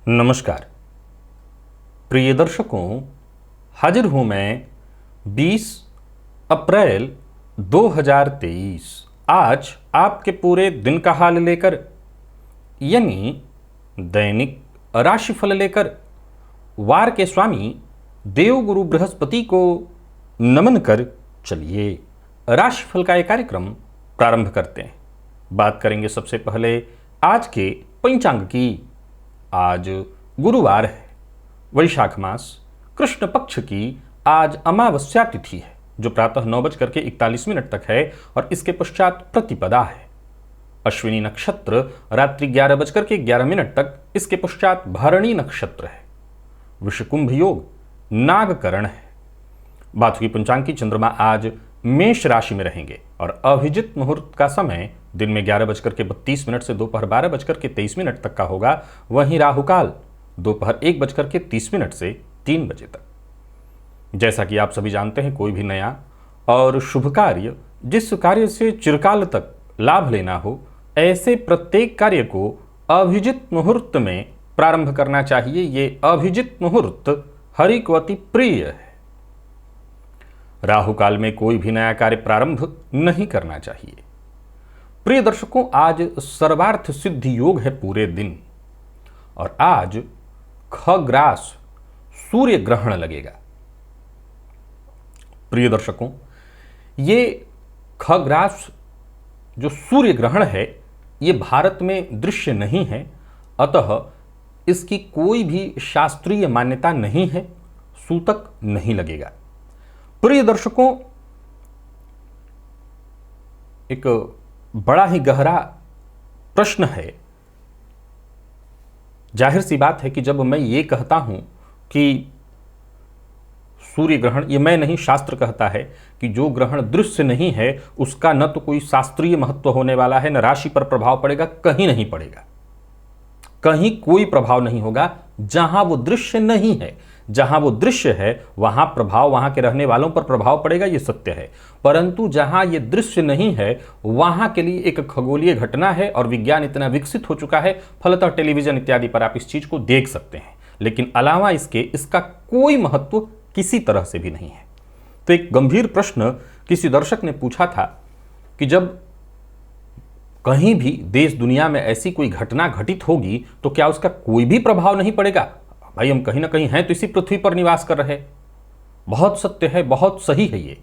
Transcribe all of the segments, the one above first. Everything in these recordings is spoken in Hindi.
नमस्कार प्रिय दर्शकों, हाजिर हूं मैं 20 अप्रैल 2023 आज आपके पूरे दिन का हाल लेकर, यानी दैनिक राशिफल लेकर वार के स्वामी देवगुरु बृहस्पति को नमन कर चलिए राशिफल का एक कार्यक्रम प्रारंभ करते हैं। बात करेंगे सबसे पहले आज के पंचांग की। आज गुरुवार है, वैशाख मास कृष्ण पक्ष की आज अमावस्या तिथि है जो प्रातः 9:41 तक है और इसके पश्चात प्रतिपदा है। अश्विनी नक्षत्र रात्रि 11:11 तक, इसके पश्चात भरणी नक्षत्र है। विषकुंभ योग नागकरण है। बाथुकी पंचांग की चंद्रमा आज मेष राशि में रहेंगे और अभिजित मुहूर्त का समय दिन में 11:32 से दोपहर 12:23 तक का होगा। वहीं राहुकाल दोपहर 1:30 से 3 बजे तक। जैसा कि आप सभी जानते हैं, कोई भी नया और शुभ कार्य, जिस कार्य से चिरकाल तक लाभ लेना हो, ऐसे प्रत्येक कार्य को अभिजित मुहूर्त में प्रारंभ करना चाहिए। ये अभिजित मुहूर्त हरि को अति प्रिय है। राहुकाल में कोई भी नया कार्य प्रारंभ नहीं करना चाहिए। प्रिय दर्शकों, आज सर्वार्थ सिद्धि योग है पूरे दिन और आज खग्रास सूर्य ग्रहण लगेगा। प्रिय दर्शकों, ये खग्रास जो सूर्य ग्रहण है ये भारत में दृश्य नहीं है, अतः इसकी कोई भी शास्त्रीय मान्यता नहीं है, सूतक नहीं लगेगा। प्रिय दर्शकों, एक बड़ा ही गहरा प्रश्न है। जाहिर सी बात है कि जब मैं ये कहता हूं कि सूर्य ग्रहण, ये मैं नहीं शास्त्र कहता है कि जो ग्रहण दृश्य नहीं है उसका न तो कोई शास्त्रीय महत्व होने वाला है, न राशि पर प्रभाव पड़ेगा, कहीं नहीं पड़ेगा, कहीं कोई प्रभाव नहीं होगा। जहां वो दृश्य नहीं है, जहां वो दृश्य है वहां प्रभाव, वहां के रहने वालों पर प्रभाव पड़ेगा, ये सत्य है। परंतु जहां ये दृश्य नहीं है वहां के लिए एक खगोलीय घटना है और विज्ञान इतना विकसित हो चुका है, फलतः टेलीविजन इत्यादि पर आप इस चीज को देख सकते हैं, लेकिन अलावा इसके इसका कोई महत्व किसी तरह से भी नहीं है। तो एक गंभीर प्रश्न किसी दर्शक ने पूछा था कि जब कहीं भी देश दुनिया में ऐसी कोई घटना घटित होगी तो क्या उसका कोई भी प्रभाव नहीं पड़ेगा? भाई, हम कहीं ना कहीं हैं तो इसी पृथ्वी पर निवास कर रहे। बहुत सत्य है, बहुत सही है। ये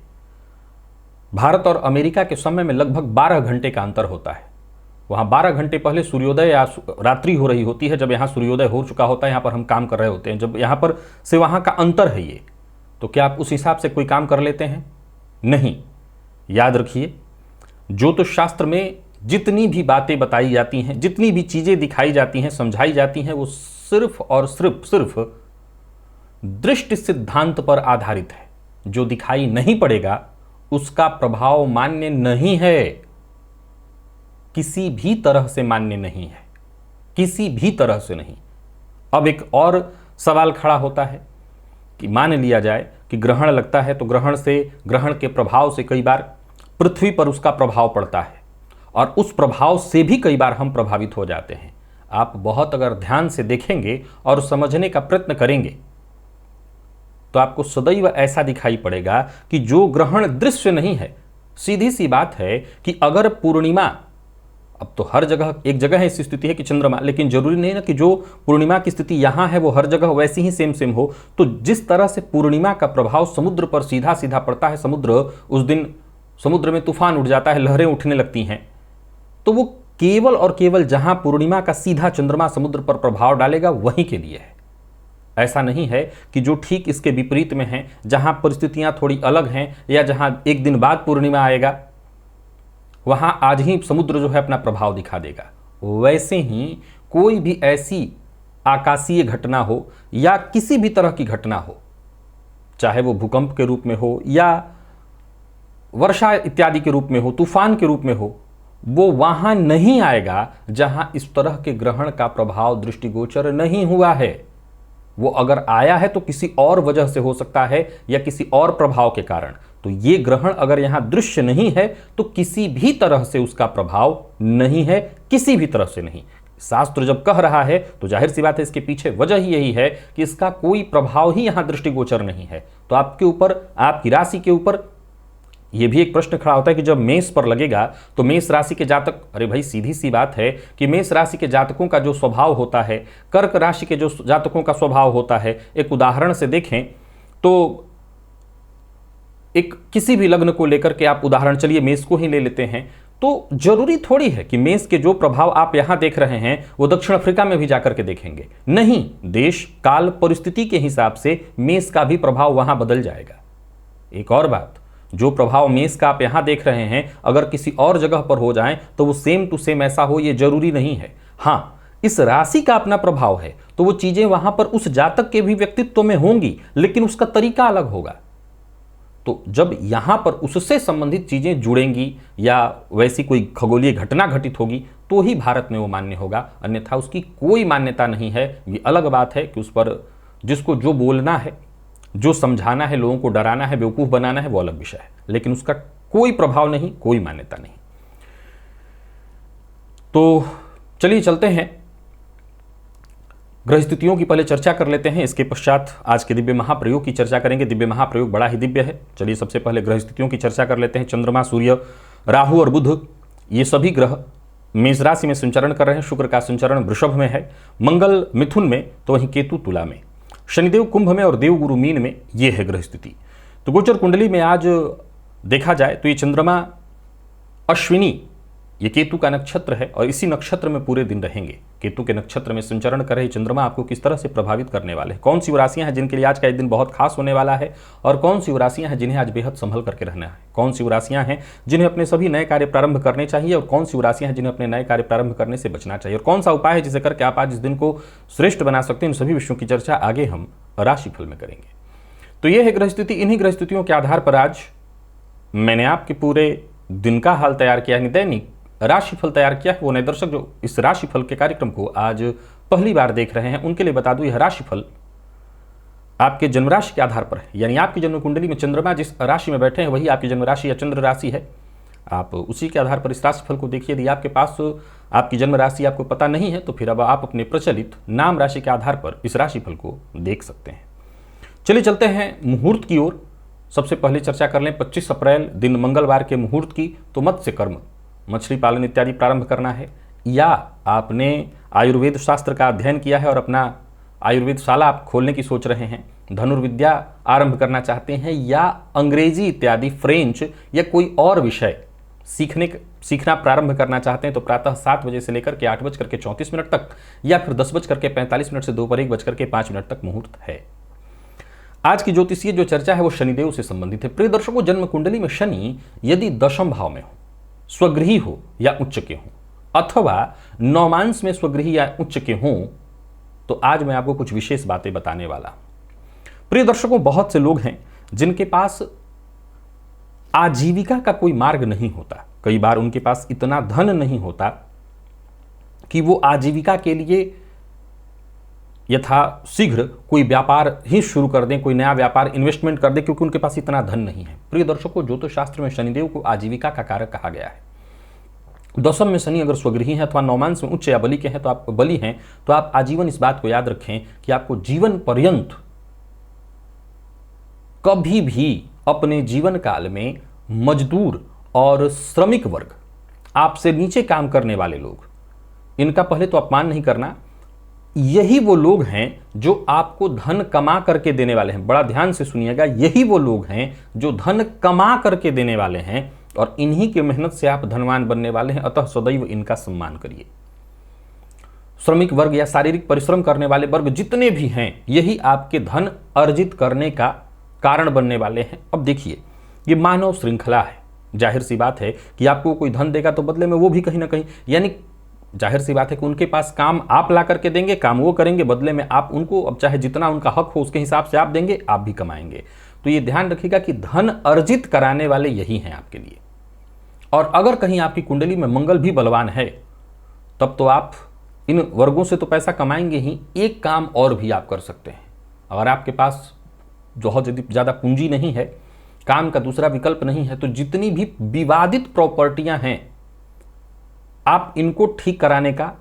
भारत और अमेरिका के समय में लगभग 12 घंटे का अंतर होता है। वहां 12 घंटे पहले सूर्योदय या रात्रि हो रही होती है, जब यहां सूर्योदय हो चुका होता है, यहां पर हम काम कर रहे होते हैं। जब यहां पर से वहां का अंतर है ये, तो क्या आप उस हिसाब से कोई काम कर लेते हैं? नहीं। याद रखिए, ज्योतिष शास्त्र में जितनी भी बातें बताई जाती हैं, जितनी भी चीजें दिखाई जाती हैं, समझाई जाती हैं, वो सिर्फ और सिर्फ दृष्टि सिद्धांत पर आधारित है। जो दिखाई नहीं पड़ेगा उसका प्रभाव मान्य नहीं है, किसी भी तरह से मान्य नहीं है, किसी भी तरह से नहीं। अब एक और सवाल खड़ा होता है कि मान लिया जाए कि ग्रहण लगता है तो ग्रहण के प्रभाव से कई बार पृथ्वी पर उसका प्रभाव पड़ता है और उस प्रभाव से भी कई बार हम प्रभावित हो जाते हैं। आप बहुत अगर ध्यान से देखेंगे और समझने का प्रयत्न करेंगे तो आपको सदैव ऐसा दिखाई पड़ेगा कि जो ग्रहण दृश्य नहीं है, सीधी सी बात है कि अगर पूर्णिमा, अब तो हर जगह एक जगह है ऐसी स्थिति है कि चंद्रमा, लेकिन जरूरी नहीं ना कि जो पूर्णिमा की स्थिति यहां है वो हर जगह वैसी ही सेम हो। तो जिस तरह से पूर्णिमा का प्रभाव समुद्र पर सीधा सीधा पड़ता है, समुद्र उस दिन समुद्र में तूफान उठ जाता है, लहरें उठने लगती हैं, तो वो केवल और केवल जहां पूर्णिमा का सीधा चंद्रमा समुद्र पर प्रभाव डालेगा वहीं के लिए है। ऐसा नहीं है कि जो ठीक इसके विपरीत में है, जहां परिस्थितियां थोड़ी अलग हैं या जहां एक दिन बाद पूर्णिमा आएगा वहां आज ही समुद्र जो है अपना प्रभाव दिखा देगा। वैसे ही कोई भी ऐसी आकाशीय घटना हो या किसी भी तरह की घटना हो, चाहे वो भूकंप के रूप में हो या वर्षा इत्यादि के रूप में हो, तूफान के रूप में हो, वो वहां नहीं आएगा जहां इस तरह के ग्रहण का प्रभाव दृष्टिगोचर नहीं हुआ है। वो अगर आया है तो किसी और वजह से हो सकता है या किसी और प्रभाव के कारण। तो ये ग्रहण अगर यहां दृश्य नहीं है तो किसी भी तरह से उसका प्रभाव नहीं है, किसी भी तरह से नहीं। शास्त्र जब कह रहा है तो जाहिर सी बात है इसके पीछे वजह ही यही है कि इसका कोई प्रभाव ही यहां दृष्टिगोचर नहीं है। तो आपके ऊपर, आपकी राशि के ऊपर यह भी एक प्रश्न खड़ा होता है कि जब मेष पर लगेगा तो मेष राशि के जातक, अरे भाई सीधी सी बात है कि मेष राशि के जातकों का जो स्वभाव होता है, कर्क राशि के जो जातकों का स्वभाव होता है, एक उदाहरण से देखें तो एक किसी भी लग्न को लेकर के आप उदाहरण, चलिए मेष को ही ले लेते हैं, तो जरूरी थोड़ी है कि मेष के जो प्रभाव आप यहां देख रहे हैं वो दक्षिण अफ्रीका में भी जाकर के देखेंगे। नहीं, देश काल परिस्थिति के हिसाब से मेष का भी प्रभाव वहां बदल जाएगा। एक और बात, जो प्रभाव मेष का आप यहां देख रहे हैं अगर किसी और जगह पर हो जाए तो वो सेम टू सेम ऐसा हो, ये जरूरी नहीं है। हां, इस राशि का अपना प्रभाव है तो वो चीजें वहां पर उस जातक के भी व्यक्तित्व में होंगी, लेकिन उसका तरीका अलग होगा। तो जब यहां पर उससे संबंधित चीजें जुड़ेंगी या वैसी कोई खगोलीय घटना घटित होगी तो ही भारत में वो मान्य होगा, अन्यथा उसकी कोई मान्यता नहीं है। ये अलग बात है कि उस पर जिसको जो बोलना है, जो समझाना है, लोगों को डराना है, बेवकूफ बनाना है, वो अलग विषय है, लेकिन उसका कोई प्रभाव नहीं, कोई मान्यता नहीं। तो चलिए चलते हैं, ग्रह स्थितियों की पहले चर्चा कर लेते हैं, इसके पश्चात आज के दिव्य महाप्रयोग की चर्चा करेंगे। दिव्य महाप्रयोग बड़ा ही दिव्य है। चलिए सबसे पहले ग्रह स्थितियों की चर्चा कर लेते हैं। चंद्रमा, सूर्य, राहु और बुध, ये सभी ग्रह मेष राशि में संचरण कर रहे हैं। शुक्र का संचरण वृषभ में है, मंगल मिथुन में, तो वहीं केतु तुला में, शनिदेव कुंभ में और देवगुरु मीन में। ये है ग्रह स्थिति। तो गोचर कुंडली में आज देखा जाए तो ये चंद्रमा अश्विनी, ये केतु का नक्षत्र है और इसी नक्षत्र में पूरे दिन रहेंगे। केतु के नक्षत्र में संचरण कर रहे चंद्रमा आपको किस तरह से प्रभावित करने वाले हैं, कौन सी वो राशियां हैं जिनके लिए आज का एक दिन बहुत खास होने वाला है, और कौन सी वो राशियां हैं जिन्हें आज बेहद संभल करके रहना है, कौन सी वो राशियां हैं जिन्हें अपने सभी नए कार्य प्रारंभ करने चाहिए, और कौन सी वो राशियां हैं जिन्हें अपने नए कार्य प्रारंभ करने से बचना चाहिए, और कौन सा उपाय है जिसे करके आप आज इस दिन को श्रेष्ठ बना सकते हैं। इन सभी विषयों की चर्चा आगे हम राशिफल में करेंगे। तो यह है ग्रह स्थिति। इन्हीं ग्रह स्थितियों के आधार पर आज मैंने आपके पूरे दिन का हाल तैयार किया है, दैनिक राशिफल तैयार किया है। वो नए दर्शक जो इस राशिफल के कार्यक्रम को आज पहली बार देख रहे हैं उनके लिए बता दूं, यह राशिफल आपके जन्म राशि के आधार पर है, यानी आपकी जन्म कुंडली में चंद्रमा जिस राशि में बैठे हैं वही आपकी जन्म राशि या चंद्र राशि है। आप उसी के आधार पर इस राशिफल को देखिए। यदि आपके पास आपकी जन्म राशि आपको पता नहीं है तो फिर अब आप अपने प्रचलित नाम राशि के आधार पर इस राशिफल को देख सकते हैं। चलिए चलते हैं मुहूर्त की ओर। सबसे पहले चर्चा कर लें 25 अप्रैल दिन मंगलवार के मुहूर्त की। तो मत्स्य कर्म, मछली पालन इत्यादि प्रारंभ करना है, या आपने आयुर्वेद शास्त्र का अध्ययन किया है और अपना आयुर्वेदशाला आप खोलने की सोच रहे हैं, धनुर्विद्या आरंभ करना चाहते हैं, या अंग्रेजी इत्यादि फ्रेंच या कोई और विषय सीखना प्रारंभ करना चाहते हैं, तो प्रातः 7 बजे से लेकर के 8:34 तक या फिर 10:45 से दोपहर 1:05 तक मुहूर्त है। आज की ज्योतिषीय जो चर्चा है वो शनिदेव से संबंधित है। प्रिय दर्शकों, जन्म कुंडली में शनि यदि दशम भाव में हो, स्वगृही हो या उच्च के हो, अथवा नौमांश में स्वगृही या उच्च के हों, तो आज मैं आपको कुछ विशेष बातें बताने वाला हूं। प्रिय दर्शकों, बहुत से लोग हैं जिनके पास आजीविका का कोई मार्ग नहीं होता। कई बार उनके पास इतना धन नहीं होता कि वो आजीविका के लिए यथा शीघ्र कोई व्यापार ही शुरू कर दें, कोई नया व्यापार इन्वेस्टमेंट कर दें, क्योंकि उनके पास इतना धन नहीं है। प्रिय दर्शकों, ज्योतिष शास्त्र में शनिदेव को आजीविका का कारक कहा गया है। दशम में शनि अगर स्वगृही है अथवा नौमांश में उच्च या बलि के हैं तो आप बलि हैं, तो आप आजीवन इस बात को याद रखें कि आपको जीवन पर्यंत कभी भी अपने जीवन काल में मजदूर और श्रमिक वर्ग, आपसे नीचे काम करने वाले लोग, इनका पहले तो अपमान नहीं करना। यही वो लोग हैं जो आपको धन कमा करके देने वाले हैं। बड़ा ध्यान से सुनिएगा, यही वो लोग हैं जो धन कमा करके देने वाले हैं और इन्हीं की मेहनत से आप धनवान बनने वाले हैं। अतः सदैव इनका सम्मान करिए। श्रमिक वर्ग या शारीरिक परिश्रम करने वाले वर्ग जितने भी हैं, यही आपके धन अर्जित करने का कारण बनने वाले हैं। अब देखिए, ये मानव श्रृंखला है। जाहिर सी बात है कि आपको कोई धन देगा तो बदले में वो भी कहीं ना कहीं, यानी जाहिर सी बात है कि उनके पास काम आप ला करके देंगे, काम वो करेंगे, बदले में आप उनको, अब चाहे जितना उनका हक हो उसके हिसाब से आप देंगे, आप भी कमाएंगे। तो ये ध्यान रखिएगा कि धन अर्जित कराने वाले यही हैं आपके लिए। और अगर कहीं आपकी कुंडली में मंगल भी बलवान है तब तो आप इन वर्गों से तो पैसा कमाएंगे ही, एक काम और भी आप कर सकते हैं। अगर आपके पास बहुत ज़्यादा पूंजी नहीं है, काम का दूसरा विकल्प नहीं है, तो जितनी भी विवादित प्रॉपर्टियां हैं आप इनको ठीक कराने का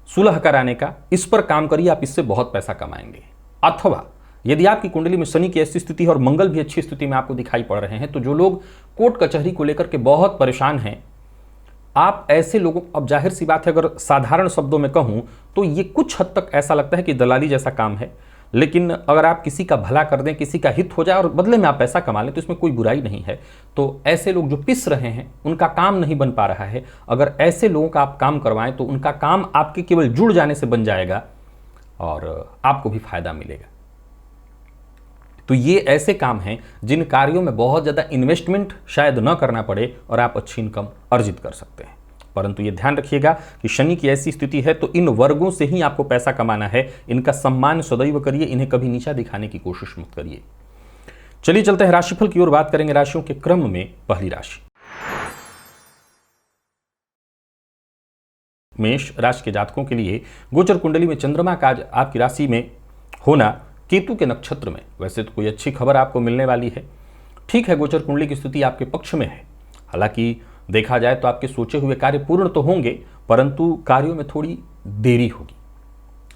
सुलह कराने का, इस पर काम करिए, आप इससे बहुत पैसा कमाएंगे। अथवा यदि आपकी कुंडली में शनि की ऐसी स्थिति है और मंगल भी अच्छी स्थिति में आपको दिखाई पड़ रहे हैं, तो जो लोग कोर्ट कचहरी को लेकर के बहुत परेशान हैं, आप ऐसे लोगों, अब जाहिर सी बात है अगर साधारण शब्दों में कहूं तो ये कुछ हद तक ऐसा लगता है कि दलाली जैसा काम है, लेकिन अगर आप किसी का भला कर दें, किसी का हित हो जाए और बदले में आप पैसा कमा लें तो इसमें कोई बुराई नहीं है। तो ऐसे लोग जो पिस रहे हैं, उनका काम नहीं बन पा रहा है, अगर ऐसे लोगों का आप काम करवाएं तो उनका काम आपके केवल जुड़ जाने से बन जाएगा और आपको भी फायदा मिलेगा। तो ये ऐसे काम हैं जिन कार्यों में बहुत ज़्यादा इन्वेस्टमेंट शायद न करना पड़े और आप अच्छी इनकम अर्जित कर सकते हैं। परंतु ये ध्यान रखिएगा कि शनि की ऐसी स्थिति है तो इन वर्गों से ही आपको पैसा कमाना है। इनका सम्मान सदैव करिए, इन्हें कभी नीचा दिखाने की कोशिश मत करिए। चलिए चलते हैं राशिफल की ओर, बात करेंगे राशियों के क्रम में। पहली राशि मेष राशि के जातकों के लिए गोचर कुंडली में चंद्रमा का आज आपकी राशि में होना केतु के नक्षत्र में, वैसे तो कोई अच्छी खबर आपको मिलने वाली है। ठीक है, गोचर कुंडली की स्थिति आपके पक्ष में है। हालांकि देखा जाए तो आपके सोचे हुए कार्य पूर्ण तो होंगे, परंतु कार्यों में थोड़ी देरी होगी।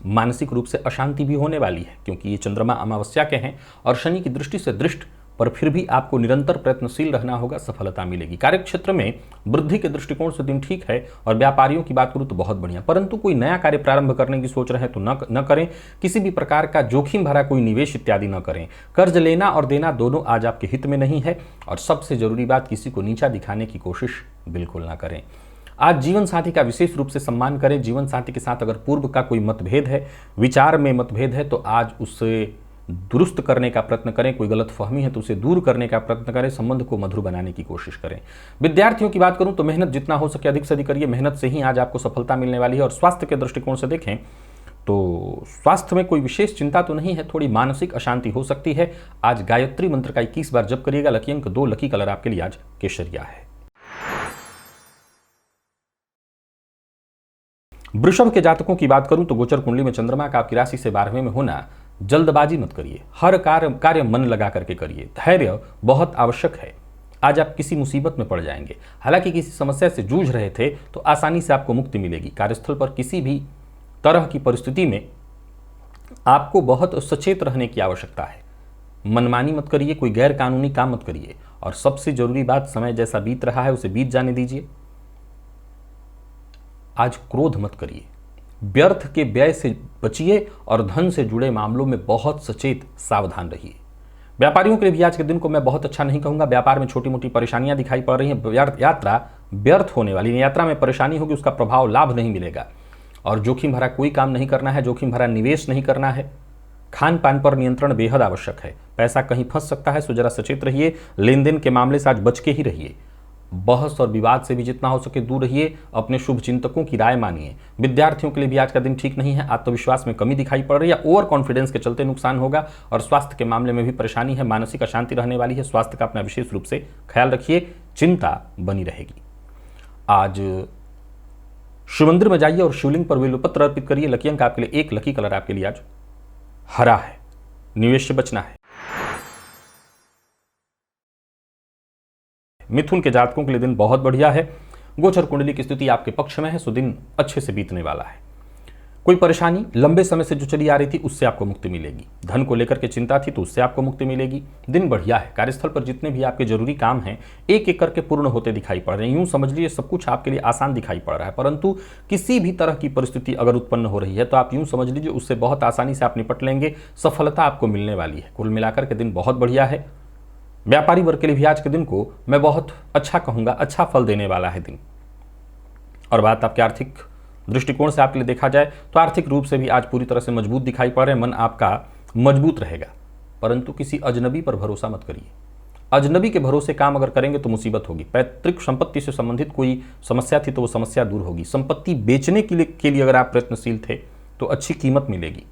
मानसिक रूप से अशांति भी होने वाली है, क्योंकि ये चंद्रमा अमावस्या के हैं और शनि की दृष्टि से दृष्ट, पर फिर भी आपको निरंतर प्रयत्नशील रहना होगा, सफलता मिलेगी। कार्यक्षेत्र में वृद्धि के दृष्टिकोण से दिन ठीक है और व्यापारियों की बात करूं तो बहुत बढ़िया। परंतु कोई नया कार्य प्रारंभ करने की सोच रहे हैं तो न करें। किसी भी प्रकार का जोखिम भरा कोई निवेश इत्यादि न करें। कर्ज लेना और देना दोनों आज आपके हित में नहीं है। और सबसे जरूरी बात, किसी को नीचा दिखाने की कोशिश बिल्कुल ना करें। आज जीवन साथी का विशेष रूप से सम्मान करें। जीवन साथी के साथ अगर पूर्व का कोई मतभेद है, विचार में मतभेद है, तो आज उससे दुरुस्त करने का प्रयत्न करें। कोई गलत फहमी है तो उसे दूर करने का प्रयत्न करें। संबंध को मधुर बनाने की कोशिश करें। विद्यार्थियों की बात करूं तो मेहनत जितना हो सके अधिक से अधिक करिए। मेहनत से ही आज आपको सफलता मिलने वाली है। और स्वास्थ्य के दृष्टिकोण से देखें तो स्वास्थ्य में कोई विशेष चिंता तो नहीं है, थोड़ी मानसिक अशांति हो सकती है। आज गायत्री मंत्र का 21 बार जप करिएगा। लकी अंक 2, लकी कलर आपके लिए आज केसरिया है। वृषभ के जातकों की बात करूं तो गोचर कुंडली में चंद्रमा का आपकी राशि से 12वें में होना, जल्दबाजी मत करिए। हर कार्य मन लगा करके करिए। धैर्य बहुत आवश्यक है। आज आप किसी मुसीबत में पड़ जाएंगे। हालांकि किसी समस्या से जूझ रहे थे तो आसानी से आपको मुक्ति मिलेगी। कार्यस्थल पर किसी भी तरह की परिस्थिति में आपको बहुत सचेत रहने की आवश्यकता है। मनमानी मत करिए, कोई गैर कानूनी काम मत करिए। और सबसे जरूरी बात, समय जैसा बीत रहा है उसे बीत जाने दीजिए। आज क्रोध मत करिए। व्यर्थ के व्यय से बचिए और धन से जुड़े मामलों में बहुत सचेत सावधान रहिए। व्यापारियों के लिए भी आज के दिन को मैं बहुत अच्छा नहीं कहूंगा। व्यापार में छोटी मोटी परेशानियां दिखाई पड़ रही हैं। यात्रा व्यर्थ होने वाली है। यात्रा में परेशानी होगी, उसका प्रभाव लाभ नहीं मिलेगा। और जोखिम भरा कोई काम नहीं करना है, जोखिम भरा निवेश नहीं करना है। खान पान पर नियंत्रण बेहद आवश्यक है। पैसा कहीं फंस सकता है, सो जरा सचेत रहिए। लेन देन के मामले से आज बच के ही रहिए। बहस और विवाद से भी जितना हो सके दूर रहिए। अपने शुभ चिंतकों की राय मानिए। विद्यार्थियों के लिए भी आज का दिन ठीक नहीं है। आत्मविश्वास में कमी दिखाई पड़ रही है। ओवर कॉन्फिडेंस के चलते नुकसान होगा। और स्वास्थ्य के मामले में भी परेशानी है। मानसिक अशांति रहने वाली है। स्वास्थ्य का अपना विशेष रूप से ख्याल रखिए, चिंता बनी रहेगी। आज शिव मंदिर में जाइए और शिवलिंग पर बिल्वपत्र अर्पित करिए। लकी अंक आपके लिए 1, लकी कलर आपके लिए आज हरा है। निवेश से बचना है। मिथुन के जातकों के लिए दिन बहुत बढ़िया है। गोचर कुंडली की स्थिति आपके पक्ष में है, सो दिन अच्छे से बीतने वाला है। कोई परेशानी लंबे समय से जो चली आ रही थी उससे आपको मुक्ति मिलेगी। धन को लेकर के चिंता थी तो उससे आपको मुक्ति मिलेगी। दिन बढ़िया है। कार्यस्थल पर जितने भी आपके जरूरी काम हैं एक एक करके पूर्ण होते दिखाई पड़ रहे हैं। यूं समझ लीजिए सब कुछ आपके लिए आसान दिखाई पड़ रहा है। परंतु किसी भी तरह की परिस्थिति अगर उत्पन्न हो रही है तो आप यूं समझ लीजिए उससे बहुत आसानी से आप निपट लेंगे। सफलता आपको मिलने वाली है। कुल मिलाकर के दिन बहुत बढ़िया है। व्यापारी वर्ग के लिए भी आज के दिन को मैं बहुत अच्छा कहूंगा, अच्छा फल देने वाला है दिन। और बात आपके आर्थिक दृष्टिकोण से आपके लिए देखा जाए तो आर्थिक रूप से भी आज पूरी तरह से मजबूत दिखाई पड़ रहे हैं। मन आपका मजबूत रहेगा। परंतु किसी अजनबी पर भरोसा मत करिए। अजनबी के भरोसे काम अगर करेंगे तो मुसीबत होगी। पैतृक संपत्ति से संबंधित कोई समस्या थी तो वो समस्या दूर होगी। संपत्ति बेचने के लिए अगर आप प्रयत्नशील थे तो अच्छी कीमत मिलेगी।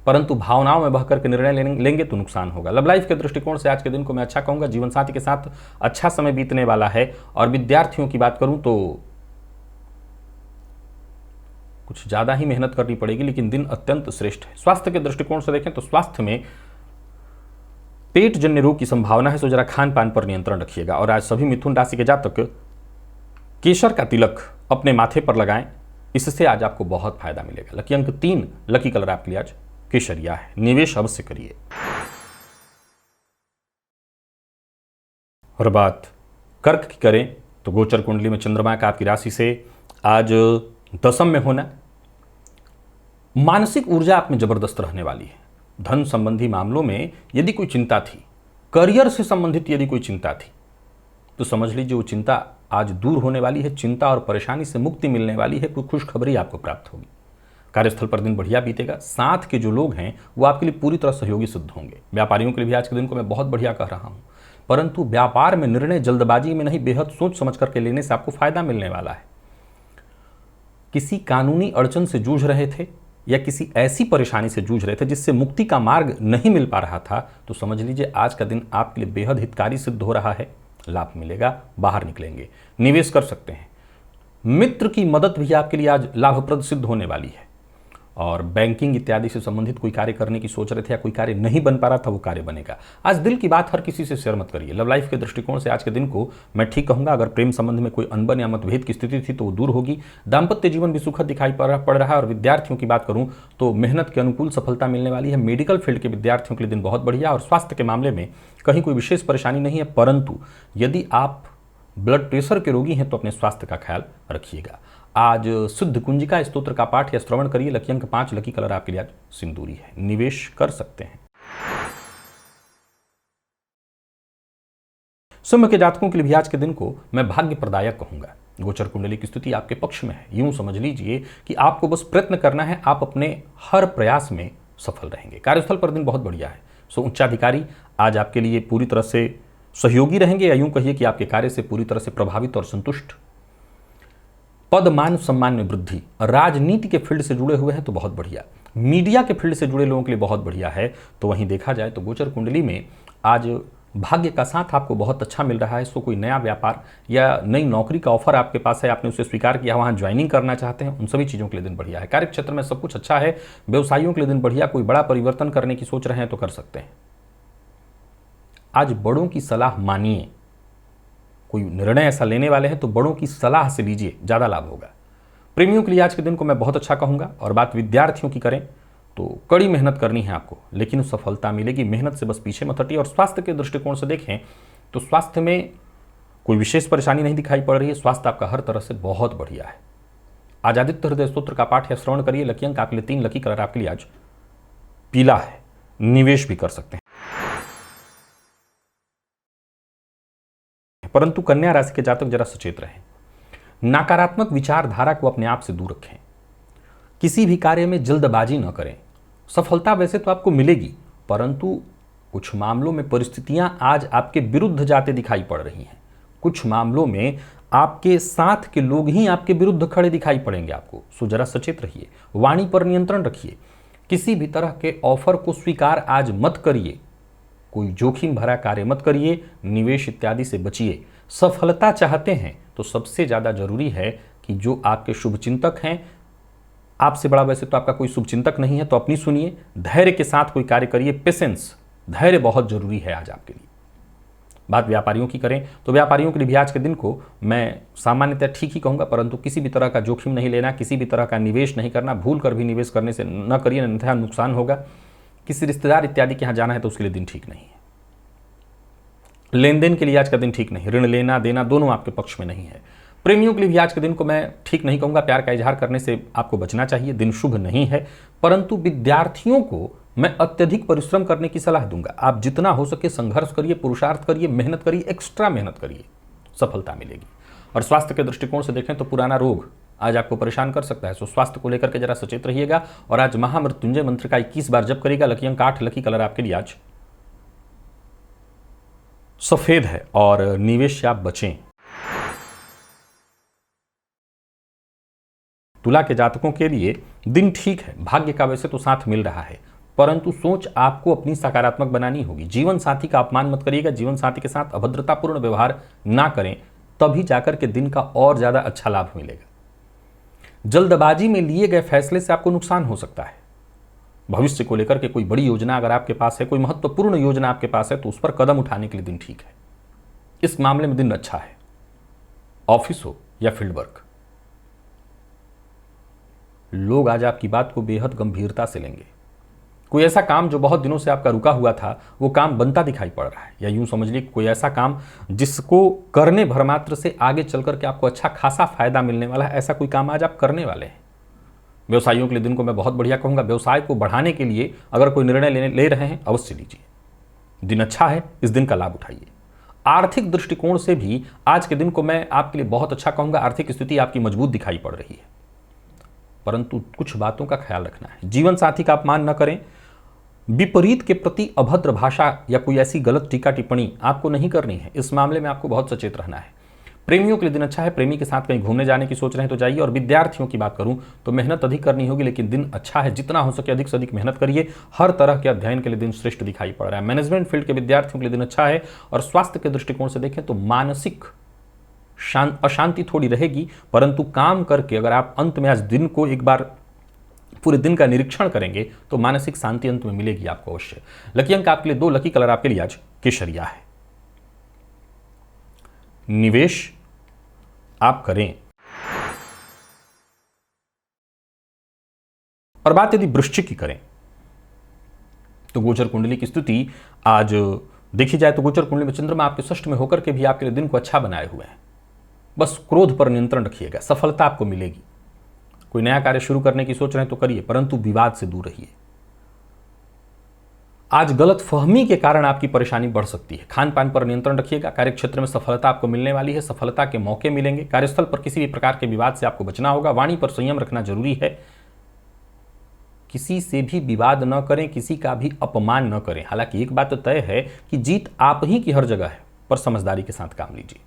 परंतु भावनाओं में बहकर के निर्णय लेंगे तो नुकसान होगा। लव लाइफ के दृष्टिकोण से आज के दिन को मैं अच्छा कहूंगा। जीवन साथी के साथ अच्छा समय बीतने वाला है। और विद्यार्थियों की बात करूं तो कुछ ज्यादा ही मेहनत करनी पड़ेगी, लेकिन दिन अत्यंत श्रेष्ठ है। स्वास्थ्य के दृष्टिकोण से देखें तो स्वास्थ्य में पेट जन्य रोग की संभावना है, सो जरा खान पान पर नियंत्रण रखिएगा। और आज सभी मिथुन राशि के जातक केसर का तिलक अपने माथे पर लगाएं। इससे आज आपको बहुत फायदा मिलेगा। लकी अंक 3, लकी कलर आपके लिए आज केसरिया है। निवेश अवश्य करिए। और बात कर्क की करें तो गोचर कुंडली में चंद्रमा का आपकी राशि से आज 10th में होना, मानसिक ऊर्जा आप में जबरदस्त रहने वाली है। धन संबंधी मामलों में यदि कोई चिंता थी, करियर से संबंधित यदि कोई चिंता थी, तो समझ लीजिए वो चिंता आज दूर होने वाली है। चिंता और परेशानी से मुक्ति मिलने वाली है। कोई खुशखबरी आपको प्राप्त होगी। कार्यस्थल पर दिन बढ़िया बीतेगा। साथ के जो लोग हैं वो आपके लिए पूरी तरह सहयोगी सिद्ध होंगे। व्यापारियों के लिए भी आज के दिन को मैं बहुत बढ़िया कह रहा हूं, परंतु व्यापार में निर्णय जल्दबाजी में नहीं, बेहद सोच समझ करके लेने से आपको फायदा मिलने वाला है। किसी कानूनी अड़चन से जूझ रहे थे या किसी ऐसी परेशानी से जूझ रहे थे जिससे मुक्ति का मार्ग नहीं मिल पा रहा था, तो समझ लीजिए आज का दिन आपके लिए बेहद हितकारी सिद्ध हो रहा है। लाभ मिलेगा, बाहर निकलेंगे, निवेश कर सकते हैं। मित्र की मदद भी आपके लिए आज लाभप्रद सिद्ध होने वाली है। और बैंकिंग इत्यादि से संबंधित कोई कार्य करने की सोच रहे थे या कोई कार्य नहीं बन पा रहा था, वो कार्य बनेगा। आज दिल की बात हर किसी से शेयर मत करिए। लव लाइफ के दृष्टिकोण से आज के दिन को मैं ठीक कहूंगा। अगर प्रेम संबंध में कोई अनबन या मतभेद की स्थिति थी तो वो दूर होगी। दाम्पत्य जीवन भी सुखद दिखाई पड़ रहा है। और विद्यार्थियों की बात करूं तो मेहनत के अनुकूल सफलता मिलने वाली है। मेडिकल फील्ड के विद्यार्थियों के लिए दिन बहुत बढ़िया। और स्वास्थ्य के मामले में कहीं कोई विशेष परेशानी नहीं है, परंतु यदि आप ब्लड प्रेशर के रोगी हैं तो अपने स्वास्थ्य का ख्याल रखिएगा। आज शुद्ध कुंजिका स्तोत्र का पाठ या श्रवण करिए। लकी अंक 5, लकी कलर आपके लिए आज सिंदूरी है। निवेश कर सकते हैं। सिंह के जातकों के लिए भी आज के दिन को मैं भाग्य प्रदायक कहूंगा। गोचर कुंडली की स्थिति आपके पक्ष में है। यूं समझ लीजिए कि आपको बस प्रयत्न करना है, आप अपने हर प्रयास में सफल रहेंगे। कार्यस्थल पर दिन बहुत बढ़िया है। उच्चाधिकारी आज आपके लिए पूरी तरह से सहयोगी रहेंगे, या यूं कहिए कि आपके कार्य से पूरी तरह से प्रभावित और संतुष्ट। पद मान सम्मान में वृद्धि। राजनीति के फील्ड से जुड़े हुए हैं तो बहुत बढ़िया। मीडिया के फील्ड से जुड़े लोगों के लिए बहुत बढ़िया है। तो वहीं देखा जाए तो गोचर कुंडली में आज भाग्य का साथ आपको बहुत अच्छा मिल रहा है। सो कोई नया व्यापार या नई नौकरी का ऑफर आपके पास है, आपने उसे स्वीकार किया, वहां ज्वाइनिंग करना चाहते हैं, उन सभी चीज़ों के लिए दिन बढ़िया है। कार्य क्षेत्र में सब कुछ अच्छा है। व्यवसायियों के लिए दिन बढ़िया। कोई बड़ा परिवर्तन करने की सोच रहे हैं तो कर सकते हैं। आज बड़ों की सलाह मानिए। कोई निर्णय ऐसा लेने वाले हैं तो बड़ों की सलाह से लीजिए, ज़्यादा लाभ होगा। प्रेमियों के लिए आज के दिन को मैं बहुत अच्छा कहूँगा। और बात विद्यार्थियों की करें तो कड़ी मेहनत करनी है आपको, लेकिन सफलता मिलेगी। मेहनत से बस पीछे मत हटिए। और स्वास्थ्य के दृष्टिकोण से देखें तो स्वास्थ्य में कोई विशेष परेशानी नहीं दिखाई पड़ रही है। स्वास्थ्य आपका हर तरह से बहुत बढ़िया है। आज आदित्य हृदय स्तोत्र का पाठ या श्रवण करिए। लकी अंक आपके लिए 3, लकी कलर आपके लिए आज पीला है। निवेश भी कर सकते हैं। परंतु कन्या राशि के जातक जरा सचेत रहें। नकारात्मक विचारधारा को अपने आप से दूर रखें। किसी भी कार्य में जल्दबाजी न करें। सफलता वैसे तो आपको मिलेगी, परंतु कुछ मामलों में परिस्थितियां आज आपके विरुद्ध जाते दिखाई पड़ रही हैं। कुछ मामलों में आपके साथ के लोग ही आपके विरुद्ध खड़े दिखाई पड़ेंगे आपको। सो जरा सचेत रहिए। वाणी पर नियंत्रण रखिए। किसी भी तरह के ऑफर को स्वीकार आज मत करिए। कोई जोखिम भरा कार्य मत करिए। निवेश इत्यादि से बचिए। सफलता चाहते हैं तो सबसे ज़्यादा जरूरी है कि जो आपके शुभचिंतक हैं, आपसे बड़ा वैसे तो आपका कोई शुभचिंतक नहीं है, तो अपनी सुनिए। धैर्य के साथ कोई कार्य करिए। पेशेंस, धैर्य बहुत जरूरी है आज आपके लिए। बात व्यापारियों की करें तो व्यापारियों के लिए भी आज के दिन को मैं सामान्यतः ठीक ही कहूँगा, परंतु किसी भी तरह का जोखिम नहीं लेना, किसी भी तरह का निवेश नहीं करना। भूल कर भी निवेश करने से न करिए, अन्यथा नुकसान होगा। किसी रिश्तेदार इत्यादि के यहाँ जाना है तो उसके लिए दिन ठीक नहीं है। लेन देन के लिए आज का दिन ठीक नहीं। ऋण लेना देना दोनों आपके पक्ष में नहीं है। प्रेमियों के लिए भी आज के दिन को मैं ठीक नहीं कहूँगा। प्यार का इजहार करने से आपको बचना चाहिए। दिन शुभ नहीं है। परंतु विद्यार्थियों को मैं अत्यधिक परिश्रम करने की सलाह दूंगा। आप जितना हो सके संघर्ष करिए, पुरुषार्थ करिए, मेहनत करिए, एक्स्ट्रा मेहनत करिए, सफलता मिलेगी। और स्वास्थ्य के दृष्टिकोण से देखें तो पुराना रोग आज आपको परेशान कर सकता है। सो स्वास्थ्य को लेकर के जरा सचेत रहिएगा। और आज महामृत्युंजय मंत्र का 21 बार जप करेगा। लकी अंक 8, लकी कलर आपके लिए आज सफेद है। और निवेश से आप बचें। तुला के जातकों के लिए दिन ठीक है। भाग्य का वैसे तो साथ मिल रहा है, परंतु सोच आपको अपनी सकारात्मक बनानी होगी। जीवन साथी का अपमान मत करिएगा। जीवन साथी के साथ अभद्रतापूर्ण व्यवहार ना करें, तभी जाकर के दिन का और ज्यादा अच्छा लाभ मिलेगा। जल्दबाजी में लिए गए फैसले से आपको नुकसान हो सकता है। भविष्य को लेकर के कोई बड़ी योजना अगर आपके पास है, कोई महत्वपूर्ण योजना आपके पास है, तो उस पर कदम उठाने के लिए दिन ठीक है। इस मामले में दिन अच्छा है। ऑफिस हो या फील्ड वर्क, लोग आज आपकी बात को बेहद गंभीरता से लेंगे। कोई ऐसा काम जो बहुत दिनों से आपका रुका हुआ था, वो काम बनता दिखाई पड़ रहा है, या यूं समझ लीजिए कोई ऐसा काम जिसको करने भर मात्र से आगे चल करके आपको अच्छा खासा फायदा मिलने वाला है, ऐसा कोई काम आज आप करने वाले हैं। व्यवसायियों के लिए दिन को मैं बहुत बढ़िया कहूँगा। व्यवसाय को बढ़ाने के लिए अगर कोई निर्णय ले रहे हैं, अवश्य लीजिए। दिन अच्छा है, इस दिन का लाभ उठाइए। आर्थिक दृष्टिकोण से भी आज के दिन को मैं आपके लिए बहुत अच्छा कहूँगा। आर्थिक स्थिति आपकी मजबूत दिखाई पड़ रही है, परंतु कुछ बातों का ख्याल रखना है। जीवन साथी का अपमान न करें, विपरीत के प्रति अभद्र भाषा या कोई ऐसी गलत टीका टिप्पणी आपको नहीं करनी है। इस मामले में आपको बहुत सचेत रहना है। प्रेमियों के लिए दिन अच्छा है, प्रेमी के साथ कहीं घूमने जाने की सोच रहे हैं तो जाइए। और विद्यार्थियों की बात करूं तो मेहनत अधिक करनी होगी, लेकिन दिन अच्छा है, जितना हो सके अधिक से अधिक मेहनत करिए। हर तरह के अध्ययन के लिए दिन श्रेष्ठ दिखाई पड़ रहा है। मैनेजमेंट फील्ड के विद्यार्थियों के लिए दिन अच्छा है। और स्वास्थ्य के दृष्टिकोण से देखें तो मानसिक अशांति थोड़ी रहेगी, परंतु काम करके अगर आप अंत में आज दिन को एक बार पूरे दिन का निरीक्षण करेंगे तो मानसिक शांति अंत में मिलेगी आपको अवश्य। लकी अंक आपके लिए 2, लकी कलर आपके लिए आज केसरिया है। निवेश आप करें। और बात यदि वृश्चिक की करें तो गोचर कुंडली की स्थिति आज देखी जाए तो गोचर कुंडली में चंद्रमा आपके षष्ठ में होकर के भी आपके लिए दिन को अच्छा बनाए हुए हैं। बस क्रोध पर नियंत्रण रखिएगा, सफलता आपको मिलेगी। कोई नया कार्य शुरू करने की सोच रहे हैं तो करिए, परंतु विवाद से दूर रहिए। आज गलत फहमी के कारण आपकी परेशानी बढ़ सकती है। खान पान पर नियंत्रण रखिएगा। कार्यक्षेत्र में सफलता आपको मिलने वाली है, सफलता के मौके मिलेंगे। कार्यस्थल पर किसी भी प्रकार के विवाद से आपको बचना होगा। वाणी पर संयम रखना जरूरी है। किसी से भी विवाद न करें, किसी का भी अपमान न करें। हालांकि एक बात तो तय है कि जीत आप ही की हर जगह है, पर समझदारी के साथ काम लीजिए।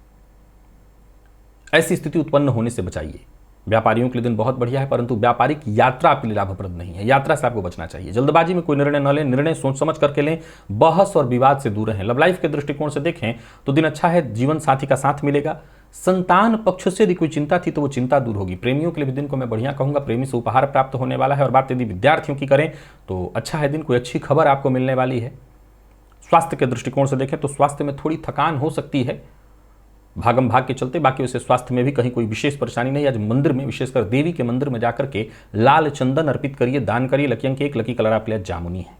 ऐसी स्थिति उत्पन्न होने से बचाइए। व्यापारियों के लिए दिन बहुत बढ़िया है, परंतु व्यापारिक यात्रा आपके लिए लाभप्रद नहीं है। यात्रा से आपको बचना चाहिए। जल्दबाजी में कोई निर्णय न लें, निर्णय सोच समझ करके लें। बहस और विवाद से दूर रहें। लव लाइफ के दृष्टिकोण से देखें तो दिन अच्छा है, जीवन साथी का साथ मिलेगा। संतान पक्ष से यदि कोई चिंता थी तो वो चिंता दूर होगी। प्रेमियों के लिए भी दिन को मैं बढ़िया कहूंगा। प्रेमी से उपहार प्राप्त होने वाला है। और बात यदि विद्यार्थियों की करें तो अच्छा है दिन, कोई अच्छी खबर आपको मिलने वाली है। स्वास्थ्य के दृष्टिकोण से देखें तो स्वास्थ्य में थोड़ी थकान हो सकती है भागम भाग के चलते, बाकी वैसे स्वास्थ्य में भी कहीं कोई विशेष परेशानी नहीं। आज मंदिर में, विशेषकर देवी के मंदिर में जाकर के लाल चंदन अर्पित करिए, दान करिए। लकी अंक 1, लकी कलर आपके लिए जामुनी है।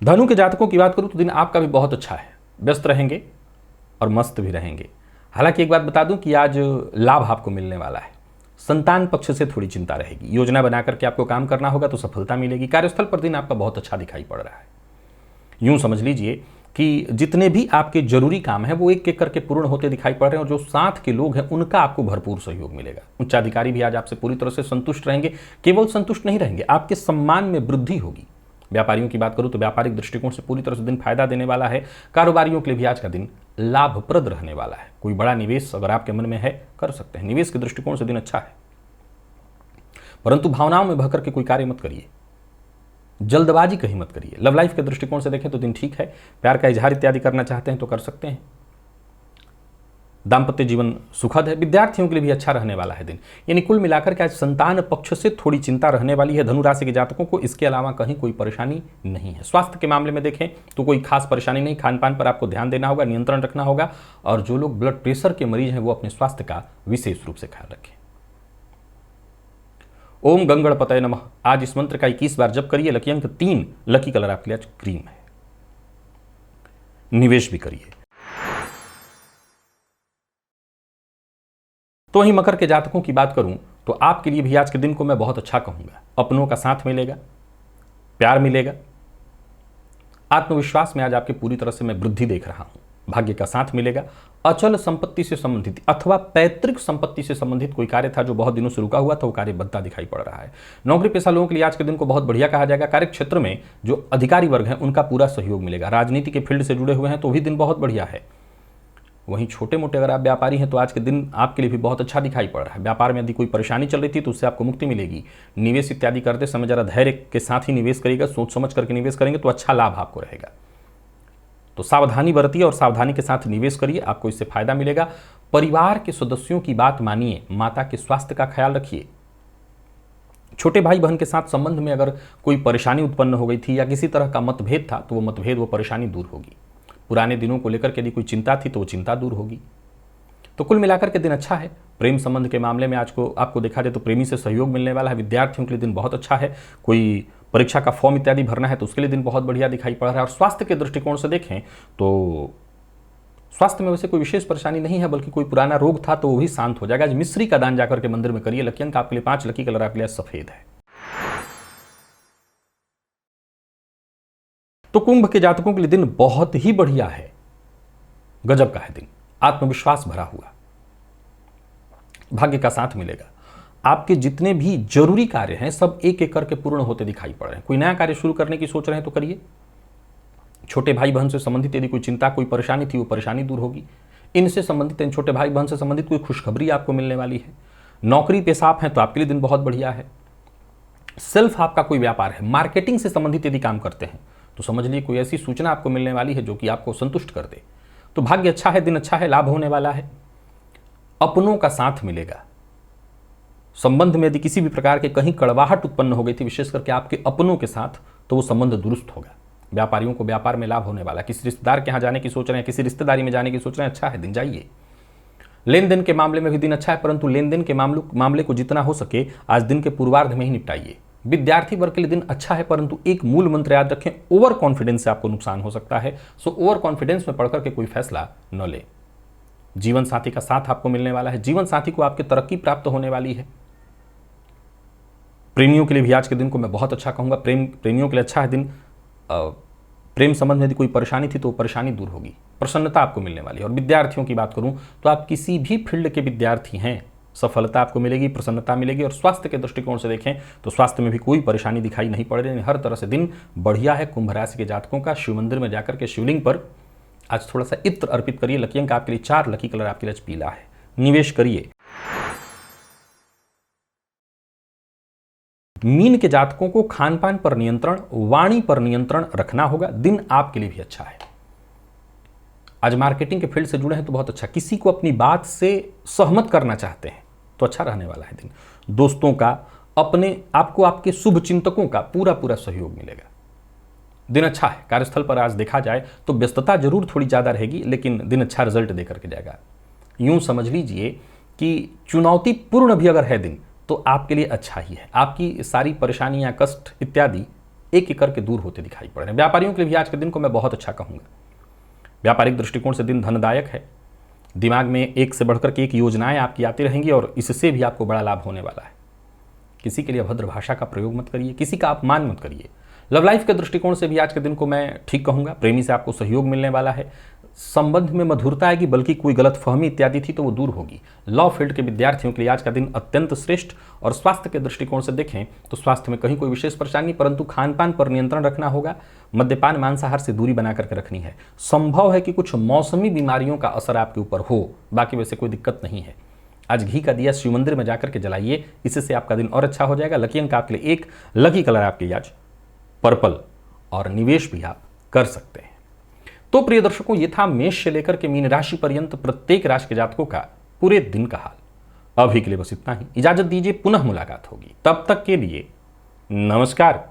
धनु के जातकों की बात करूं तो दिन आपका भी बहुत अच्छा है। व्यस्त रहेंगे और मस्त भी रहेंगे। हालांकि एक बात बता दूं कि आज लाभ आपको मिलने वाला है। संतान पक्ष से थोड़ी चिंता रहेगी। योजना बनाकर के आपको काम करना होगा तो सफलता मिलेगी। कार्यस्थल पर दिन आपका बहुत अच्छा दिखाई पड़ रहा है। यूं समझ लीजिए कि जितने भी आपके जरूरी काम हैं वो एक एक करके पूर्ण होते दिखाई पड़ रहे हैं। और जो साथ के लोग हैं उनका आपको भरपूर सहयोग मिलेगा। उच्चाधिकारी भी आज आपसे पूरी तरह से संतुष्ट रहेंगे। केवल संतुष्ट नहीं रहेंगे, आपके सम्मान में वृद्धि होगी। व्यापारियों की बात करूं तो व्यापारिक दृष्टिकोण से पूरी तरह से दिन फायदा देने वाला है। कारोबारियों के लिए भी आज का दिन लाभप्रद रहने वाला है। कोई बड़ा निवेश अगर आपके मन में है कर सकते हैं। निवेश के दृष्टिकोण से दिन अच्छा है, परंतु भावनाओं में बहकर के कोई कार्य मत करिए। जल्दबाजी कहीं मत करिए। लव लाइफ के दृष्टिकोण से देखें तो दिन ठीक है। प्यार का इजहार इत्यादि करना चाहते हैं तो कर सकते हैं। दाम्पत्य जीवन सुखद है। विद्यार्थियों के लिए भी अच्छा रहने वाला है दिन। यानी कुल मिलाकर के आज संतान पक्ष से थोड़ी चिंता रहने वाली है धनु राशि के जातकों को। इसके अलावा कहीं कोई परेशानी नहीं है। स्वास्थ्य के मामले में देखें तो कोई खास परेशानी नहीं। खान पान पर आपको ध्यान देना होगा, नियंत्रण रखना होगा। और जो लोग ब्लड प्रेशर के मरीज हैं वो अपने स्वास्थ्य का विशेष रूप से ख्याल रखें। ओम गंगणपतये नमः। आज इस मंत्र का 21 बार जप करिए। लकी अंक 3, लकी कलर आपके लिए आज क्रीम है। निवेश भी करिए। तो वहीं मकर के जातकों की बात करूं तो आपके लिए भी आज के दिन को मैं बहुत अच्छा कहूंगा। अपनों का साथ मिलेगा, प्यार मिलेगा, आत्मविश्वास में आज आपके पूरी तरह से मैं वृद्धि देख रहा हूं। भाग्य का साथ मिलेगा। अचल संपत्ति से संबंधित अथवा पैतृक संपत्ति से संबंधित कोई कार्य था जो बहुत दिनों से रुका हुआ था, वो कार्य बनता दिखाई पड़ रहा है। नौकरी पेशा लोगों के लिए आज के दिन को बहुत बढ़िया कहा जाएगा। कार्य क्षेत्र में जो अधिकारी वर्ग हैं उनका पूरा सहयोग मिलेगा। राजनीति के फील्ड से जुड़े हुए हैं तो भी दिन बहुत बढ़िया है। वहीं छोटे मोटे अगर आप व्यापारी हैं तो आज के दिन आपके लिए भी बहुत अच्छा दिखाई पड़ रहा है। व्यापार में यदि कोई परेशानी चल रही थी तो उससे आपको मुक्ति मिलेगी। निवेश इत्यादि करते समय जरा धैर्य के साथ ही निवेश करिएगा। सोच समझ करके निवेश करेंगे तो अच्छा लाभ आपको रहेगा। तो सावधानी बरतिए और सावधानी के साथ निवेश करिए, आपको इससे फायदा मिलेगा। परिवार के सदस्यों की बात मानिए। माता के स्वास्थ्य का ख्याल रखिए। छोटे भाई बहन के साथ संबंध में अगर कोई परेशानी उत्पन्न हो गई थी या किसी तरह का मतभेद था तो वो मतभेद, वो परेशानी दूर होगी। पुराने दिनों को लेकर के यदि कोई चिंता थी तो वो चिंता दूर होगी। तो कुल मिलाकर के दिन अच्छा है। प्रेम संबंध के मामले में आज को आपको देखा जाए तो प्रेमी से सहयोग मिलने वाला है। विद्यार्थियों के लिए दिन बहुत अच्छा है। कोई परीक्षा का फॉर्म इत्यादि भरना है तो उसके लिए दिन बहुत बढ़िया दिखाई पड़ रहा है। और स्वास्थ्य के दृष्टिकोण से देखें तो स्वास्थ्य में वैसे कोई विशेष परेशानी नहीं है, बल्कि कोई पुराना रोग था तो वो भी शांत हो जाएगा। आज मिश्री का दान जाकर के मंदिर में करिए। लकी अंक आपके लिए 5, लकी कलर आपके लिए सफेद है। तो कुंभ के जातकों के लिए दिन बहुत ही बढ़िया है, गजब का है दिन। आत्मविश्वास भरा हुआ, भाग्य का साथ मिलेगा। आपके जितने भी जरूरी कार्य हैं सब एक एक करके पूर्ण होते दिखाई पड़ रहे हैं। कोई नया कार्य शुरू करने की सोच रहे हैं तो करिए। छोटे भाई बहन से संबंधित यदि कोई चिंता, कोई परेशानी थी, वो परेशानी दूर होगी। इनसे संबंधित, इन छोटे भाई बहन से संबंधित कोई खुशखबरी आपको मिलने वाली है। नौकरी पेशा आप हैं तो आपके लिए दिन बहुत बढ़िया है। सेल्फ आपका कोई व्यापार है, मार्केटिंग से संबंधित यदि काम करते हैं तो समझ लीजिए कोई ऐसी सूचना आपको मिलने वाली है जो कि आपको संतुष्ट कर दे। तो भाग्य अच्छा है, दिन अच्छा है, लाभ होने वाला है। अपनों का साथ मिलेगा। संबंध में यदि किसी भी प्रकार के कहीं कड़वाहट उत्पन्न हो गई थी, विशेष करके आपके अपनों के साथ, तो वो संबंध दुरुस्त होगा। व्यापारियों को व्यापार में लाभ होने वाला। किसी रिश्तेदार के यहाँ जाने की सोच रहे हैं, किसी रिश्तेदारी में जाने की सोच रहे हैं, अच्छा है, दिन जाइए। लेन देन के मामले में भी दिन अच्छा है, परंतु लेन देन के मामले को जितना हो सके आज दिन के पूर्वार्ध में ही निपटाइए। विद्यार्थी वर्ग के लिए दिन अच्छा है, परंतु एक मूल मंत्र याद रखें, ओवर कॉन्फिडेंस से आपको नुकसान हो सकता है। सो ओवर कॉन्फिडेंस में पढ़कर के कोई फैसला न ले। जीवन साथी का साथ आपको मिलने वाला है। जीवन साथी को आपकी तरक्की प्राप्त होने वाली है। प्रेमियों के लिए भी आज के दिन को मैं बहुत अच्छा कहूंगा। प्रेमियों के लिए अच्छा है दिन। प्रेम संबंध में यदि कोई परेशानी थी तो वो परेशानी दूर होगी। प्रसन्नता आपको मिलने वाली है। और विद्यार्थियों की बात करूं तो आप किसी भी फील्ड के विद्यार्थी हैं, सफलता आपको मिलेगी, प्रसन्नता मिलेगी। और स्वास्थ्य के दृष्टिकोण से देखें तो स्वास्थ्य में भी कोई परेशानी दिखाई नहीं पड़ रही। हर तरह से दिन बढ़िया है कुंभ राशि के जातकों का। शिव मंदिर में जाकर के शिवलिंग पर आज थोड़ा सा इत्र अर्पित करिए। लकी अंक आपके लिए 4, लकी कलर आपके लिए पीला है। निवेश करिए। मीन के जातकों को खान पान पर नियंत्रण, वाणी पर नियंत्रण रखना होगा। दिन आपके लिए भी अच्छा है। आज मार्केटिंग के फील्ड से जुड़े हैं तो बहुत अच्छा। किसी को अपनी बात से सहमत करना चाहते हैं तो अच्छा रहने वाला है दिन। दोस्तों का, अपने आपको, आपके शुभ चिंतकों का पूरा सहयोग मिलेगा। दिन अच्छा है। कार्यस्थल पर आज देखा जाए तो व्यस्तता जरूर थोड़ी ज्यादा रहेगी, लेकिन दिन अच्छा रिजल्ट देकर के जाएगा। यूं समझ लीजिए कि चुनौतीपूर्ण भी अगर है दिन तो आपके लिए अच्छा ही है। आपकी सारी परेशानियां, कष्ट इत्यादि एक एक करके दूर होते दिखाई पड़ रहे हैं। व्यापारियों के लिए भी आज के दिन को मैं बहुत अच्छा कहूंगा। व्यापारिक दृष्टिकोण से दिन धनदायक है। दिमाग में एक से बढ़कर के एक योजनाएं आपकी आती रहेंगी और इससे भी आपको बड़ा लाभ होने वाला है। किसी के लिए अभद्र भाषा का प्रयोग मत करिए, किसी का अपमान मत करिए। लव लाइफ के दृष्टिकोण से भी आज के दिन को मैं ठीक कहूंगा। प्रेमी से आपको सहयोग मिलने वाला है। संबंध में मधुरता आएगी, बल्कि कोई गलतफहमी इत्यादि थी तो वो दूर होगी। लॉ फील्ड के विद्यार्थियों के लिए आज का दिन अत्यंत श्रेष्ठ। और स्वास्थ्य के दृष्टिकोण से देखें तो स्वास्थ्य में कहीं कोई विशेष परेशानी, परंतु खान पान पर नियंत्रण रखना होगा। मद्यपान, मांसाहार से दूरी बना करके रखनी है। संभव है कि कुछ मौसमी बीमारियों का असर आपके ऊपर हो, बाकी वैसे कोई दिक्कत नहीं है। आज घी का दिया शिव मंदिर में जाकर के जलाइए, इससे आपका दिन और अच्छा हो जाएगा। लकी अंक आपके लिए 1, लकी कलर आपके लिए आज पर्पल। और निवेश भी आप कर सकते हैं। तो प्रिय दर्शकों, ये था मेष से लेकर के मीन राशि पर्यंत प्रत्येक राशि के जातकों का पूरे दिन का हाल। अभी के लिए बस इतना ही। इजाजत दीजिए, पुनः मुलाकात होगी। तब तक के लिए नमस्कार।